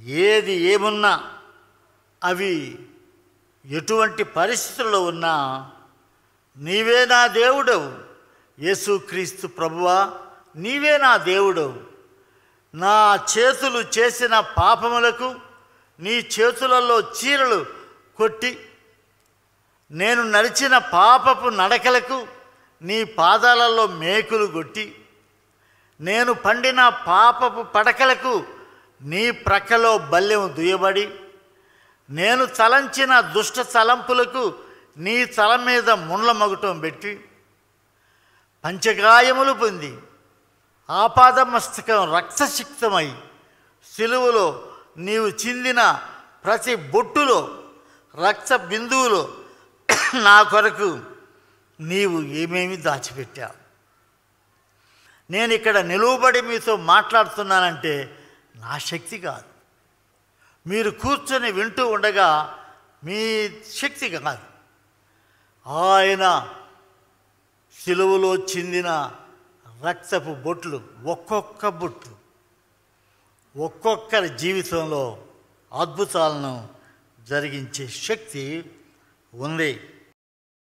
ఏది ఏమున్నా అవి ఎటువంటి పరిస్థితుల్లో ఉన్నా నీవే నా దేవుడవు. యేసుక్రీస్తు ప్రభువా, నీవే నా దేవుడవు. నా చేతులు చేసిన పాపములకు నీ చేతులలో చీరలు కొట్టి, నేను నడిచిన పాపపు నడకలకు నీ పాదాలలో మేకులు కొట్టి, నేను పండిన పాపపు పడకలకు నీ ప్రక్కలో బల్లెం దుయ్యబడి, నేను తలంచిన దుష్ట తలంపులకు నీ తల మీద ముండ్ల మగుటం పెట్టి, పంచగాయములు పొంది ఆపాదమస్తకం రక్తసిక్తమై సిలువలో నీవు చిందిన ప్రతి బొట్టులో రక్త బిందువులో నా కొరకు నీవు ఏమేమి దాచిపెట్టావు. నేను ఇక్కడ నిలువబడి మీతో మాట్లాడుతున్నానంటే నా శక్తి కాదు, మీరు కూర్చొని వింటూ ఉండగా మీ శక్తి కాదు. ఆయన సిలువలో చిందిన రక్తపు బొట్లు, ఒక్కొక్క బొట్టు ఒక్కొక్కరి జీవితంలో అద్భుతాలను జరిగించే శక్తి ఉంది.